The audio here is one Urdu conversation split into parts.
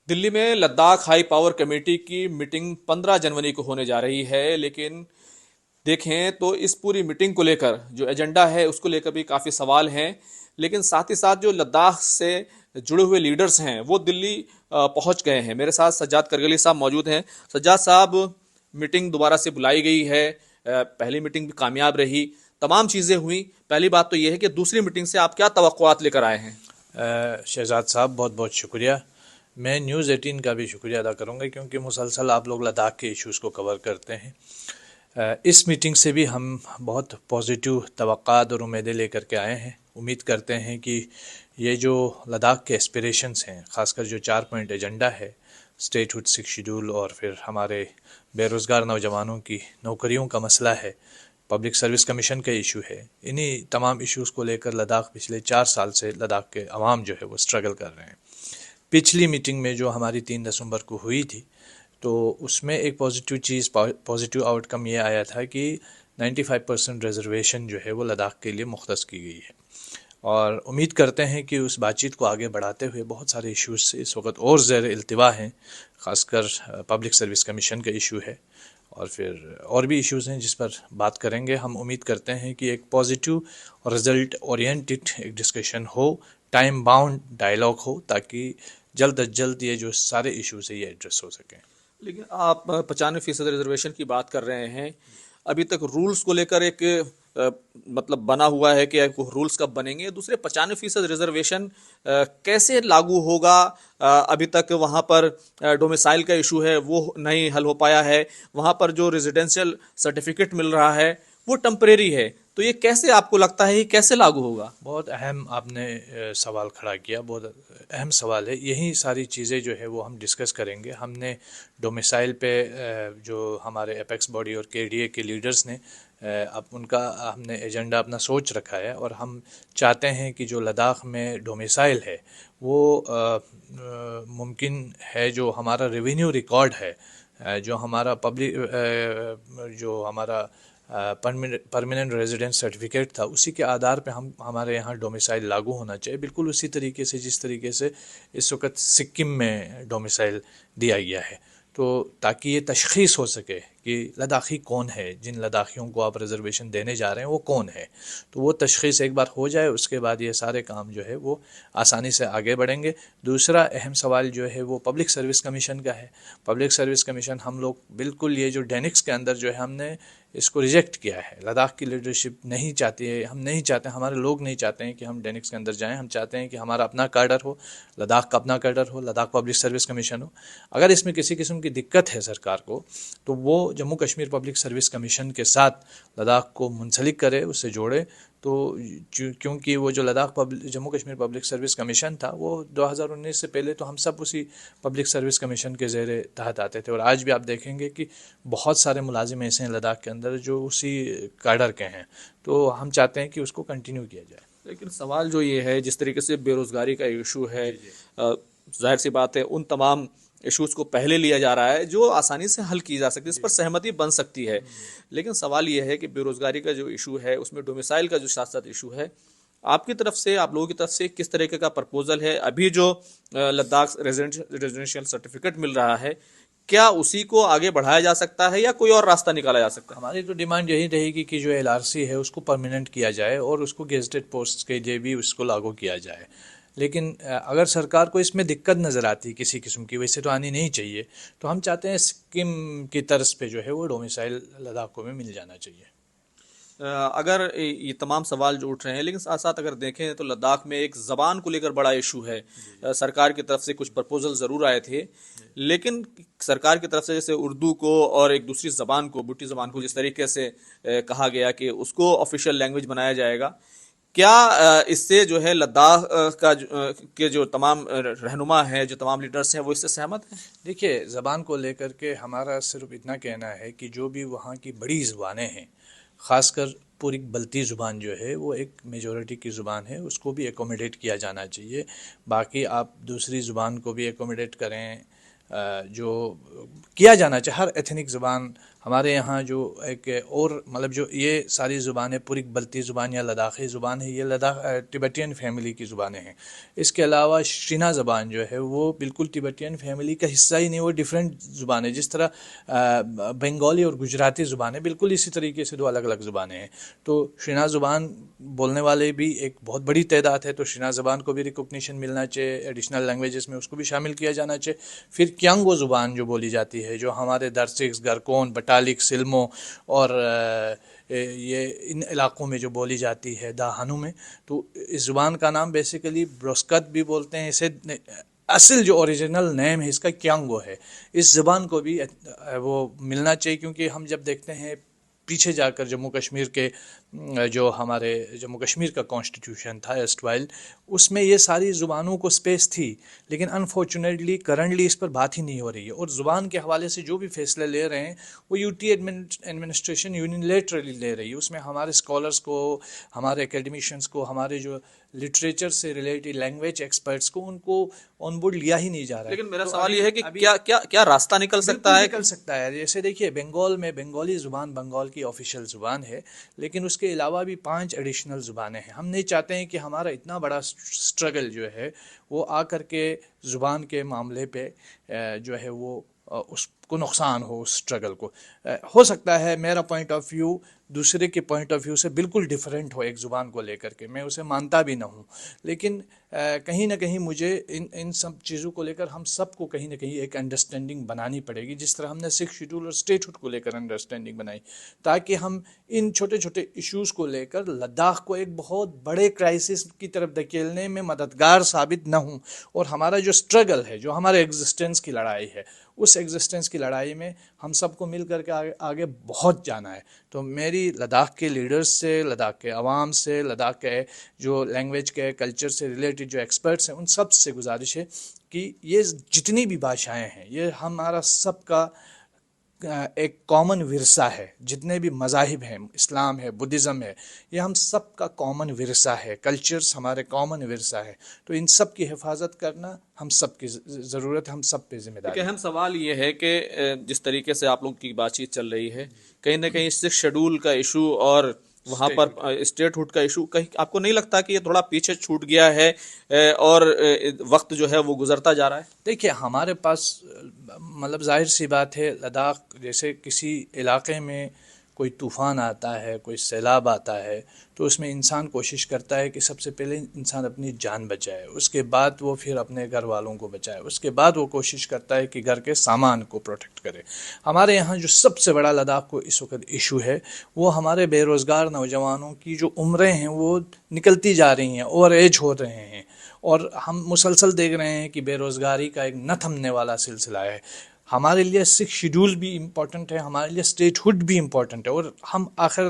دلی میں لداخ ہائی پاور کمیٹی کی میٹنگ 15 جنوری کو ہونے جا رہی ہے، لیکن دیکھیں تو اس پوری میٹنگ کو لے کر جو ایجنڈا ہے اس کو لے کر بھی کافی سوال ہیں، لیکن ساتھ ہی ساتھ جو لداخ سے جڑے ہوئے لیڈرز ہیں وہ دلی پہنچ گئے ہیں۔ میرے ساتھ سجاد کرگلی صاحب موجود ہیں۔ سجاد صاحب، میٹنگ دوبارہ سے بلائی گئی ہے، پہلی میٹنگ بھی کامیاب رہی، تمام چیزیں ہوئیں۔ پہلی بات تو یہ ہے کہ دوسری میٹنگ سے آپ کیا توقعات لے کر آئے ہیں؟ شہزاد صاحب بہت بہت شکریہ۔ میں نیوز 18 کا بھی شکریہ ادا کروں گا کیونکہ مسلسل آپ لوگ لداخ کے ایشوز کو کور کرتے ہیں۔ اس میٹنگ سے بھی ہم بہت پازیٹیو توقعات اور امیدیں لے کر کے آئے ہیں۔ امید کرتے ہیں کہ یہ جو لداخ کے اسپریشنز ہیں، خاص کر جو 4 پوائنٹ ایجنڈا ہے، اسٹیٹ ہوڈ 6 شیڈول اور پھر ہمارے بے روزگار نوجوانوں کی نوکریوں کا مسئلہ ہے، پبلک سروس کمیشن کا ایشو ہے، انہی تمام ایشوز کو لے کر لداخ پچھلے 4 سال سے لداخ کے عوام جو ہے وہ اسٹرگل کر رہے ہیں۔ پچھلی میٹنگ میں جو ہماری 3 دسمبر کو ہوئی تھی تو اس میں ایک پازیٹیو آؤٹ کم یہ آیا تھا کہ 95% ریزرویشن جو ہے وہ لداخ کے لیے مختص کی گئی ہے، اور امید کرتے ہیں کہ اس بات چیت کو آگے بڑھاتے ہوئے بہت سارے ایشوز اس وقت اور زیر التوا ہیں، خاص کر پبلک سروس کمیشن کا ایشو ہے اور پھر اور بھی ایشوز ہیں جس پر بات کریں گے۔ ہم امید کرتے ہیں کہ ایک پازیٹیو رزلٹ اورینٹڈ ایک ڈسکشن ہو، ٹائم باؤنڈ ڈائلاگ ہو، تاکہ جلد از جلد یہ جو سارے ایشوز ہیں یہ ایڈریس ہو سکیں۔ لیکن آپ 95% ریزرویشن کی بات کر رہے ہیں، ابھی تک رولز کو لے کر ایک مطلب بنا ہوا ہے کہ رولز کب بنیں گے؟ دوسرے 95% ریزرویشن کیسے لاگو ہوگا؟ ابھی تک وہاں پر ڈومیسائل کا ایشو ہے وہ نہیں حل ہو پایا ہے، وہاں پر جو ریزیڈینشیل سرٹیفکیٹ مل رہا ہے وہ ٹمپریری ہے، تو یہ کیسے آپ کو لگتا ہے یہ کیسے لاگو ہوگا؟ بہت اہم آپ نے سوال کھڑا کیا، بہت اہم سوال ہے۔ یہی ساری چیزیں جو ہے وہ ہم ڈسکس کریں گے۔ ہم نے ڈومیسائل پہ جو ہمارے ایپیکس باڈی اور کے ڈی اے کے لیڈرز نے اب ان کا ہم نے ایجنڈا اپنا سوچ رکھا ہے، اور ہم چاہتے ہیں کہ جو لداخ میں ڈومیسائل ہے وہ ممکن ہے، جو ہمارا ریونیو ریکارڈ ہے، جو ہمارا جو ہمارا پرماننٹ ریزیڈنٹ سرٹیفکیٹ تھا، اسی کے آدھار پہ ہمارے یہاں ڈومیسائل لاگو ہونا چاہیے، بالکل اسی طریقے سے جس طریقے سے اس وقت سکم میں ڈومیسائل دیا گیا ہے، تو تاکہ یہ تشخیص ہو سکے کہ لداخی کون ہے، جن لداخیوں کو آپ ریزرویشن دینے جا رہے ہیں وہ کون ہے، تو وہ تشخیص ایک بار ہو جائے، اس کے بعد یہ سارے کام جو ہے وہ آسانی سے آگے بڑھیں گے۔ دوسرا اہم سوال جو ہے وہ پبلک سروس کمیشن کا ہے۔ پبلک سروس کمیشن ہم لوگ بالکل یہ جو ڈینکس کے اندر جو ہے ہم نے اس کو ریجیکٹ کیا ہے۔ لداخ کی لیڈرشپ نہیں چاہتی ہے، ہم نہیں چاہتے، ہمارے لوگ نہیں چاہتے ہیں کہ ہم ڈینکس کے اندر جائیں۔ ہم چاہتے ہیں کہ ہمارا اپنا کیڈر ہو، لداخ کا اپنا کیڈر ہو، لداخ پبلک سروس کمیشن ہو۔ اگر اس میں کسی قسم کی دقت ہے سرکار کو تو وہ Jammu Kashmir public service commission کے ساتھ لداخ کو منسلک کرے، اس سے جوڑے، تو کیونکہ وہ جو Jammu Kashmir public service commission تھا وہ 2019 سے پہلے تو ہم سب اسی پبلک سروس کمیشن کے زیر تحت آتے تھے، اور آج بھی آپ دیکھیں گے کہ بہت سارے ملازم ایسے ہیں لداخ کے اندر جو اسی کیڈر کے ہیں، تو ہم چاہتے ہیں کہ اس کو کنٹینیو کیا جائے۔ لیکن سوال جو یہ ہے، جس طریقے سے بے روزگاری کا ایشو ہے، ظاہر سی بات ہے ان تمام ایشوز کو پہلے لیا جا رہا ہے جو آسانی سے حل کی جا سکتی ہے، اس پر سہمتی بن سکتی ہے، لیکن سوال یہ ہے کہ بے روزگاری کا جو ایشو ہے اس میں ڈومیسائل کا جو ساتھ ساتھ ایشو ہے، آپ کی طرف سے، آپ لوگوں کی طرف سے کس طریقے کا پرپوزل ہے؟ ابھی جو لداخ ریزیڈینشیل سرٹیفکیٹ مل رہا ہے، کیا اسی کو آگے بڑھایا جا سکتا ہے یا کوئی اور راستہ نکالا جا سکتا ہے؟ ہماری تو ڈیمانڈ یہی رہے گی کہ جو ایل آر سی ہے اس کو پرماننٹ کیا جائے اور اس کو گیزٹڈ پوسٹ کے لیے بھی اس کو لاگو کیا جائے، لیکن اگر سرکار کو اس میں دقت نظر آتی کسی قسم کی، ویسے تو آنی نہیں چاہیے، تو ہم چاہتے ہیں سکم کی طرز پہ جو ہے وہ ڈومیسائل لداخوں میں مل جانا چاہیے۔ اگر یہ تمام سوال جو اٹھ رہے ہیں، لیکن ساتھ ساتھ اگر دیکھیں تو لداخ میں ایک زبان کو لے کر بڑا ایشو ہے۔ سرکار کی طرف سے کچھ پرپوزل ضرور آئے تھے، لیکن سرکار کی طرف سے جیسے اردو کو اور ایک دوسری زبان کو، بوٹی زبان کو جس طریقے سے کہا گیا کہ اس کو آفیشیل لینگویج بنایا جائے گا، کیا اس سے جو ہے لداخ کا کے جو تمام رہنما ہیں، جو تمام لیڈرز ہیں، وہ اس سے سہمت ہیں؟ دیکھیے، زبان کو لے کر کے ہمارا صرف اتنا کہنا ہے کہ جو بھی وہاں کی بڑی زبانیں ہیں، خاص کر پوری بلتی زبان جو ہے وہ ایک میجورٹی کی زبان ہے، اس کو بھی ایکوموڈیٹ کیا جانا چاہیے۔ باقی آپ دوسری زبان کو بھی ایکوموڈیٹ کریں، جو کیا جانا چاہیے، ہر ایتھنک زبان ہمارے یہاں جو ایک اور مطلب جو یہ ساری زبانیں پوری بلتی زبان یا لداخی زبان ہے، یہ لداخ ٹبیٹین فیملی کی زبانیں ہیں. اس کے علاوہ شینا زبان جو ہے وہ بالکل ٹبیٹین فیملی کا حصہ ہی نہیں، وہ ڈیفرنٹ زبان ہے. جس طرح بنگالی اور گجراتی زبانیں بالکل اسی طریقے سے دو الگ الگ زبانیں ہیں. تو شینا زبان بولنے والے بھی ایک بہت بڑی تعداد ہے، تو شینا زبان کو بھی ریکگنیشن ملنا چاہیے، ایڈیشنل لینگویجز میں اس کو بھی شامل کیا جانا چاہیے. پھر کیانگو زبان جو بولی جاتی ہے، جو ہمارے درسکس، گرکون، بٹالک، سلمو اور یہ ان علاقوں میں جو بولی جاتی ہے داہنو میں، تو اس زبان کا نام بیسیکلی بروسکت بھی بولتے ہیں اسے. اصل جو اوریجنل نیم ہے اس کا کیانگو ہے. اس زبان کو بھی وہ ملنا چاہیے، کیونکہ ہم جب دیکھتے ہیں پیچھے جا کر جموں کشمیر کے جو ہمارے جموں کشمیر کا کانسٹیٹیوشن تھا ایسٹ وائل، اس میں یہ ساری زبانوں کو سپیس تھی، لیکن انفارچونیٹلی کرنٹلی اس پر بات ہی نہیں ہو رہی ہے. اور زبان کے حوالے سے جو بھی فیصلے لے رہے ہیں وہ یو ٹی ایڈمنسٹریشن یونیلیٹرلی لے رہی ہے. اس میں ہمارے اسکالرس کو، ہمارے اکیڈمیشینس کو، ہمارے جو لٹریچر سے ریلیٹڈ لینگویج ایکسپرٹس کو، ان کو آن بورڈ لیا ہی نہیں جا رہا ہے. لیکن میرا سوال یہ ہے کہ کیا راستہ نکل سکتا ہے؟ نکل سکتا ہے. جیسے دیکھیے بنگال میں بنگالی زبان بنگال کی آفیشیل زبان ہے، لیکن اس کے علاوہ بھی 5 ایڈیشنل زبانیں ہیں. ہم نہیں چاہتے ہیں کہ ہمارا اتنا بڑا اسٹرگل جو ہے وہ آ کر کے زبان کے معاملے پہ جو ہے وہ اس کو نقصان ہو. اس اسٹرگل کو ہو سکتا ہے میرا پوائنٹ آف ویو دوسرے کے پوائنٹ آف ویو سے بالکل ڈیفرنٹ ہو ایک زبان کو لے کر کے، میں اسے مانتا بھی نہ ہوں، لیکن کہیں نہ کہیں مجھے ان سب چیزوں کو لے کر ہم سب کو کہیں نہ کہیں ایک انڈرسٹینڈنگ بنانی پڑے گی. جس طرح ہم نے سکھ شیڈول اور اسٹیٹ ہوڈ کو لے کر انڈرسٹینڈنگ بنائی، تاکہ ہم ان چھوٹے چھوٹے ایشوز کو لے کر لداخ کو ایک بہت بڑے کرائسس کی طرف دھکیلنے میں مددگار ثابت نہ ہوں. اور ہمارا جو اسٹرگل ہے، جو ہمارے ایگزسٹنس کی لڑائی ہے، اس ایگزسٹنس کی لڑائی میں ہم سب کو مل کر کے آگے بہت جانا ہے. تو میری لداخ کے لیڈرز سے، لداخ کے عوام سے، لداخ کے جو لینگویج کے کلچر سے ریلیٹڈ جو ایکسپرٹس ہیں، ان سب سے گزارش ہے کہ یہ جتنی بھی بھاشائیں ہیں یہ ہمارا سب کا ایک کامن ورثہ ہے. جتنے بھی مذاہب ہیں، اسلام ہے، بدھزم ہے، یہ ہم سب کا کامن ورثہ ہے. کلچرز ہمارے کامن ورثہ ہے. تو ان سب کی حفاظت کرنا ہم سب کی ضرورت ہے، ہم سب پہ ذمہ داری. ایک اہم سوال یہ ہے کہ جس طریقے سے آپ لوگوں کی بات چیت چل رہی ہے، کہیں نہ کہیں سکھ شیڈول کا ایشو اور وہاں پر اسٹیٹ ہوڈ کا ایشو، کہیں آپ کو نہیں لگتا کہ یہ تھوڑا پیچھے چھوٹ گیا ہے اور وقت جو ہے وہ گزرتا جا رہا ہے؟ دیکھیے ہمارے پاس مطلب ظاہر سی بات ہے، لداخ جیسے کسی علاقے میں کوئی طوفان آتا ہے، کوئی سیلاب آتا ہے، تو اس میں انسان کوشش کرتا ہے کہ سب سے پہلے انسان اپنی جان بچائے، اس کے بعد وہ پھر اپنے گھر والوں کو بچائے، اس کے بعد وہ کوشش کرتا ہے کہ گھر کے سامان کو پروٹیکٹ کرے. ہمارے یہاں جو سب سے بڑا لداخ کو اس وقت ایشو ہے، وہ ہمارے بے روزگار نوجوانوں کی جو عمریں ہیں وہ نکلتی جا رہی ہیں، اوور ایج ہو رہے ہیں، اور ہم مسلسل دیکھ رہے ہیں کہ بے روزگاری کا ایک نہ تھمنے والا سلسلہ ہے. ہمارے لیے سکھ شیڈول بھی امپورٹنٹ ہے، ہمارے لیے اسٹیٹ ہوڈ بھی امپورٹنٹ ہے، اور ہم آخر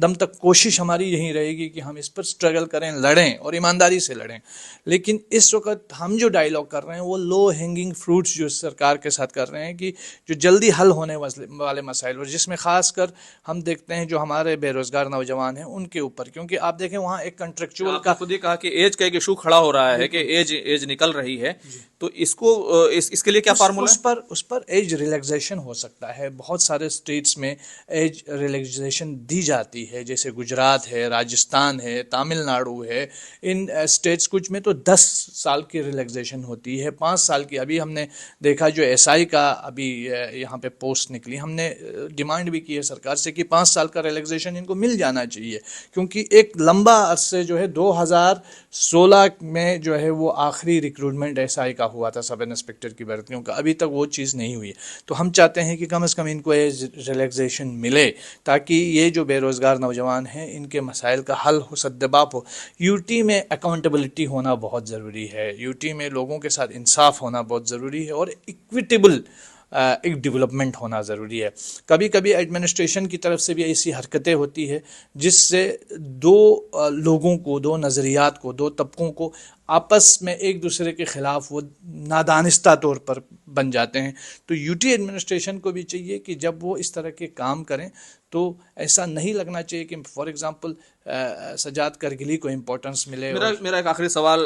دم تک کوشش ہماری یہی رہے گی کہ ہم اس پر اسٹرگل کریں، لڑیں اور ایمانداری سے لڑیں. لیکن اس وقت ہم جو ڈائیلاگ کر رہے ہیں وہ لو ہینگنگ فروٹس جو سرکار کے ساتھ کر رہے ہیں، کہ جو جلدی حل ہونے والے مسائل، اور جس میں خاص کر ہم دیکھتے ہیں جو ہمارے بے روزگار نوجوان ہیں ان کے اوپر. کیونکہ آپ دیکھیں وہاں ایک کنٹریکچوئل کا خود ہی کہا کہ ایج کا ایک ایشو کھڑا ہو رہا ہے کہ ایج نکل رہی ہے، تو اس کو اس کے لیے کیا فارمولا ہے؟ اس پر ایج ریلیکسیشن ہو سکتا ہے. بہت سارے اسٹیٹس میں ایج ریلیکسیشن دی جاتی ہے، جیسے گجرات ہے، راجستھان ہے، تامل ناڈو ہے. ان اسٹیٹس کچھ میں تو 10 سال کی ریلیکسیشن ہوتی ہے، 5 سال کی. ابھی ہم نے دیکھا جو ایس آئی کا ابھی یہاں پہ پوسٹ نکلی، ہم نے ڈیمانڈ بھی کی ہے سرکار سے کہ 5 سال کا ریلیکسیشن ان کو مل جانا چاہیے، کیونکہ ایک لمبا عرصے جو ہے 2016 میں جو ہے وہ آخری ریکروٹمنٹ ایس آئی کا ہوا تھا سب انسپکٹر کی بھرتیوں کا، ابھی تک وہ چیز نہیں ہوئی. تو ہم چاہتے ہیں کہ کم از کم ان کو ایج ریلیکسیشن ملے، تاکہ یہ جو بے روزگار نوجوان ہیں ان کے مسائل کا حل ہو، سدباب ہو. یو ٹی میں اکاؤنٹیبلٹی ہونا بہت ضروری ہے، یو ٹی میں لوگوں کے ساتھ انصاف ہونا بہت ضروری ہے، اور ایکویٹیبل ایک ڈیولپمنٹ ہونا ضروری ہے. کبھی کبھی ایڈمنسٹریشن کی طرف سے بھی ایسی حرکتیں ہوتی ہے جس سے دو لوگوں کو، دو نظریات کو، دو طبقوں کو آپس میں ایک دوسرے کے خلاف وہ نادانستہ طور پر بن جاتے ہیں. تو یو ٹی ایڈمنسٹریشن کو بھی چاہیے کہ جب وہ اس طرح کے کام کریں تو ایسا نہیں لگنا چاہیے کہ فار ایگزامپل سجاد کرگلی کو امپورٹنس ملے. میرا ایک آخری سوال